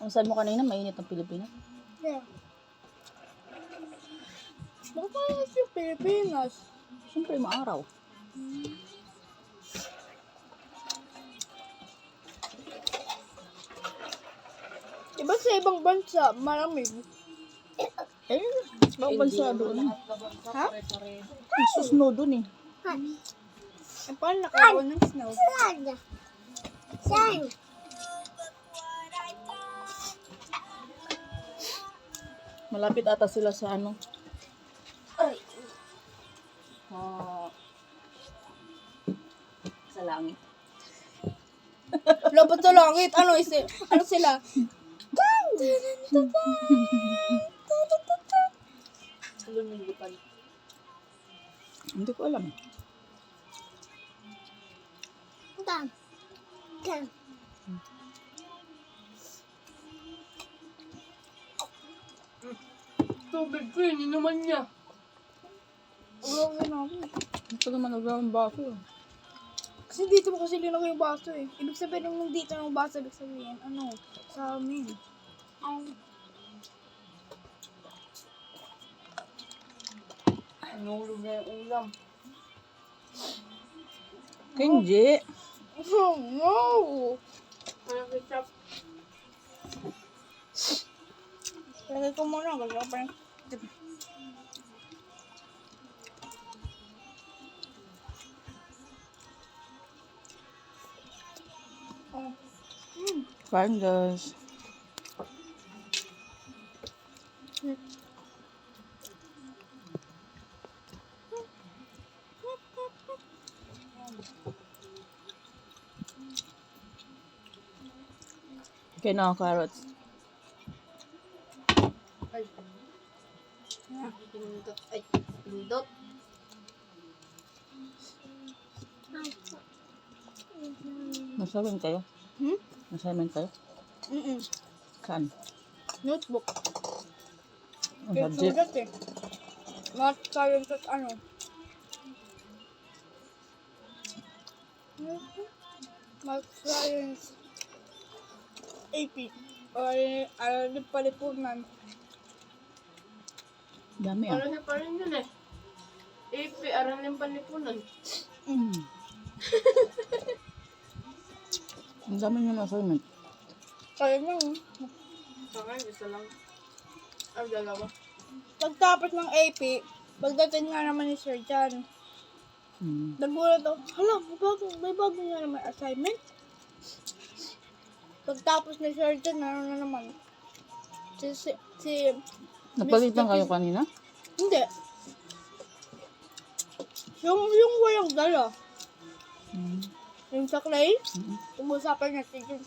Ang sabi mo kanina, mainit ang Pilipinas. Yeah. Bakit mainit yung Pilipinas? Siyempre, maaraw. Diba sa ibang bansa, malamig? Eh, bawang bansa doon. Ha? Ang snow doon eh. Eh, paano nakaroon ng snow? Malapit ata sila sa ano. Sa langit. Labat sa langit. Ano sila? Hindi ko alam. Tubig ko yun, inuman niya. Ulang na namin. Ito naman nagawang baso. Kasi dito mo kasi linagay yung baso eh. Ibig sabihin nung dito ng baso, ibig sabihin, ano, sa amin. Nulog na yung ulam. Hindi. Oh no! Anong ketchup? Lagay ko muna, gagawa pa rin. Fine guys. Okay na carrots. Ay. Pindot. Ay, pindot. Nasamin kayo? Hmm? Nasamin kayo? Saan? Notebook. Ang Kaya subject? sulat eh. Math, science at ano. Math, science. AP. Aral palipunan. Dami ah. Parang pa rin yun eh. AP, aralin panipunan. Ang dami nyo assignment. Kaya nga. Sa akin, isa lang. Ay, dalawa. Pagtapos ng AP, pagdating nga naman ni Sir John, nagulat ako, hala, may bago nga naman assignment. Pagtapos ni Sir John, ano na naman? Si Napalitan Miss kayo Vicky- kanina? Hindi. Yung walang dala. Yung sa clay, umusapan natin yun.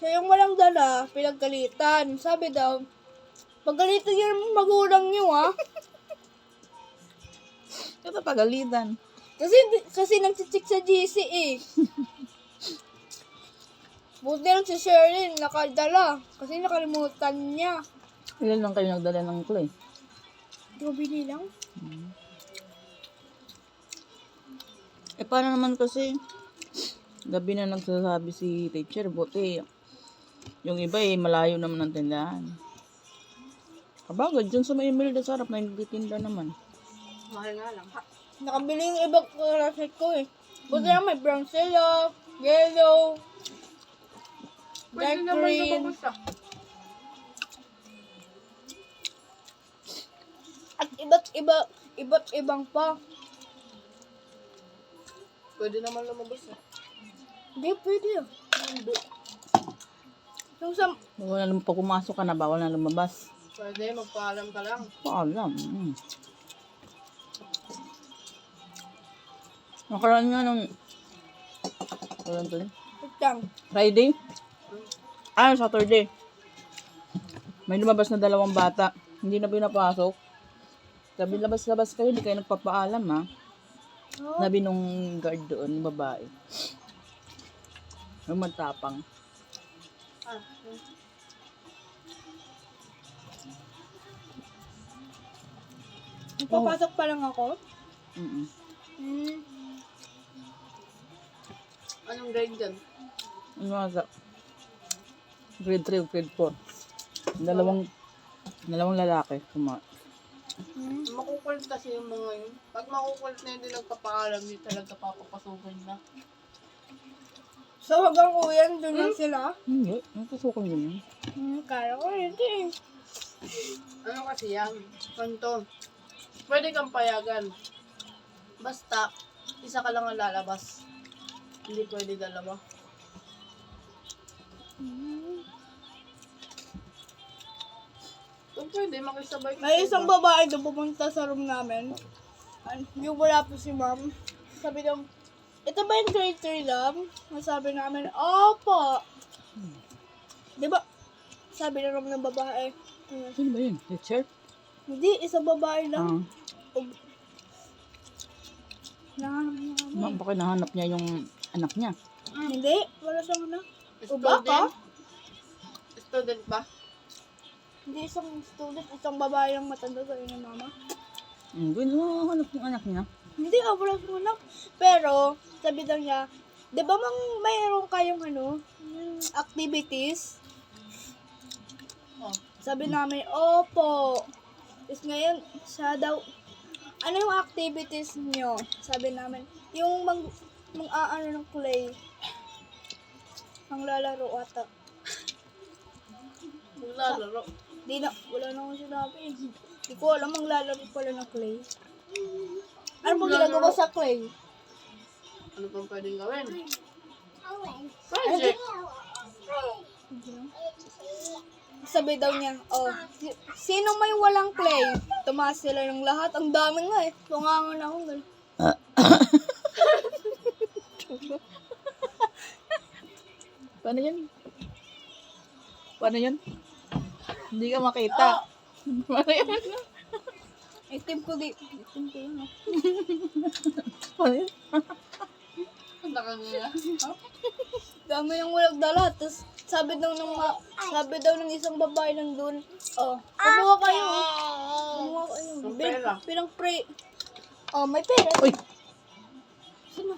So yung walang dala, pinagkalitan. Sabi daw, pagkalitan yun ang magulang nyo ah. Ito pagalitan. Kasi nagsichik sa GC eh. Buti lang si Sherilyn nakadala. Kasi nakalimutan niya. Ilan lang kayo nagdala ng clay? Gabili lang. Eh, paano naman kasi gabi na nagsasabi si teacher, buti yung iba eh, malayo naman ang tindahan. Kabagad, dyan sa may Imelda sarap na nagtitinda naman. Mahal nga lang. Nakabili yung ibang classmate ko eh. Buti lang may brown sila, yellow, dark Pwede naman green. lumabas ah. At iba't ibang pa. Pwede naman lumabas ah. Hindi, pwede ah. Yung sa, Wala naman pag pumasok ka na, bawal na lumabas. Pwede, magpaalam ka lang. Paalam. Nakaraan nga nung kailan to? wait lang. Friday? Saturday. May lumabas na 2 bata. Hindi na pinapasok. Sabi, labas-labas kayo, hindi kayo nagpapaalam ha. Oh, Sabi nung guard doon, yung babae. Yung matapang. Ah, papasok pa lang ako. Mm-mm. anong grade dyan? Ano nga? Grade 3 o grade 4. Dalawang lalaki. Makukulit kasi yung mga yun. Pag makukulit na hindi nagpapaalam, hindi talaga papapasukin na. So hanggang uyan, doon lang sila. Hindi. Nagpasukan din yun. Kaya ko hindi. Ano kasi yan? Ganito. Pwede kang payagan. Basta, isa ka lang ang lalabas. Hindi pwede dalawa. Kung pwede, makisabay ka. May isang babae doon pumunta sa room namin. Yung wala po si ma'am. Sabi daw, ito ba yung grade 3 love? Sabi namin, opo. Di ba? Sabi na naman ng babae. Sino ba yun? Teacher? Hindi, isang babae lang. Ah. Nahanap niya kami. Baka nahanap niya yung anak niya. Hindi, wala siyang na. O baka? Student ba? Hindi isang student, isang babae lang matanda sa ni mama. Hindi nahanap yung anak niya. Hindi, wala siyang anak. Pero, sabi daw niya, di ba mayroon kayong activities? Oh. Sabi namin, opo. Tapos ngayon, siya daw, ano yung activities niyo? Sabi namin, yung mang-aano ng clay. Ang lalaro ata. Maglalaro. Di na, wala na akong sinabi. Hindi ko alam, ang lalaro pala ng clay. Ano pong ginagawa sa clay? Ano pang pwedeng gawin? Project. Sabi daw niya, sino may walang clay? Tumaas sila ng lahat. Ang dami nga eh. Tungangan ako. Paano yan? Paano yan? Hindi ka makita. Paano yan? Itim ko yun. Paano yan? Ang nakangaya. Dami ng walang dala. Tapos sabi daw ng isang babae nandun, kumuha kayo. Kumuha kayo. Yung pera. Pinang-pray. May pera. Uy! Sino?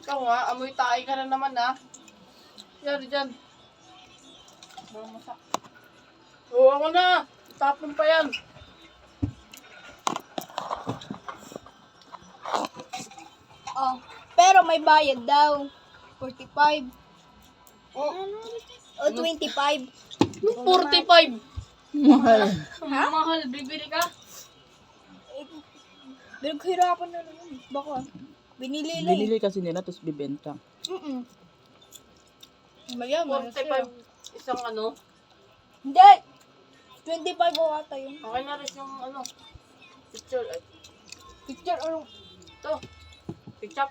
Ikaw nga, amoy tayo ka na naman ha. Yari dyan. Mga masak. Oo, ako na. Tapon pa yan. Pero may bayad daw. 45. Oh, O 25. 45. Mahal. Mahal, bibili ka? Naghirapan na naman. Baka. Binili lang. Binili kasi nila tapos bibenta. Mayaman. 45 isang ano. Hindi. 25 o ata yun. Okay na rin yung ano. Picture. Ay, Picture ano? ito. Picture.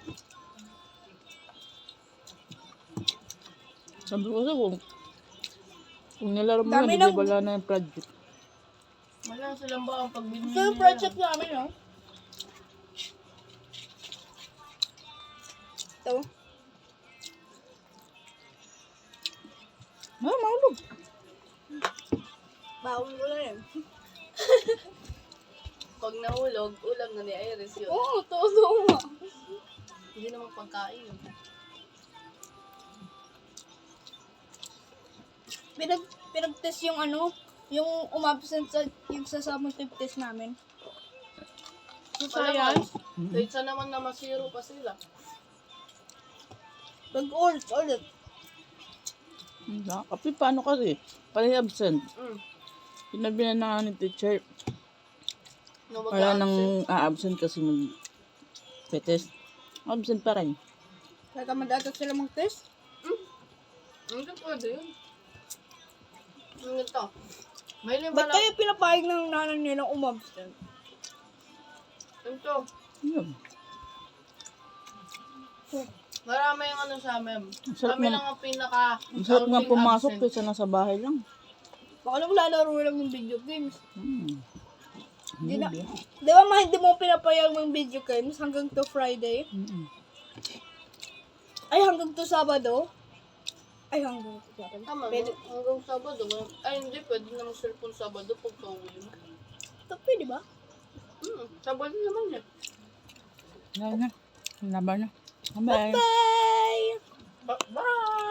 Sabi ko kung nilaro mo Dami na, ng- wala na yung project. Wala silang ba ang pag binili So yung project namin, no? Ito. Mahulog. Bawal ko na yun. Pag nahulog, ulam na ni Iris yun. Oo, todo nga. Hindi naman pagkain yun. Pinag-test yung yung umabsent yung sa summative test namin. So, Kaya science, Kaysa naman na masiro pa sila. ulit. Kapit paano kasi? Pala absent. Sinabi na ni teacher, No, wala nang absent kasi mag-test. Absent pa rin. Kaya tamad-atat sila mag-test. Hindi pwede yun. Ano ito? May lima Ba't lang. kaya pinapayag ng nanay nilang umabsent? Ito. Yun. Marami yung ano sa amin. Sarap Kami nga- lang ang pinaka Masarap nga counting pumasok absent. kaysa nasa bahay lang. Baka lang lalaro lang ng video games. Hindi na- ba? Di ba hindi mo pinapayag ng video games hanggang to Friday? Ay, hanggang to Sabado? Ay, hanggang to Sabado. Tama, Pwede. hanggang Sabado. Ay, hindi. Pwede naman cellphone Sabado pag pauwi mo. Pwede ba? Sabado naman yan. Wala na. Laban na. Bye. Bye! Bye!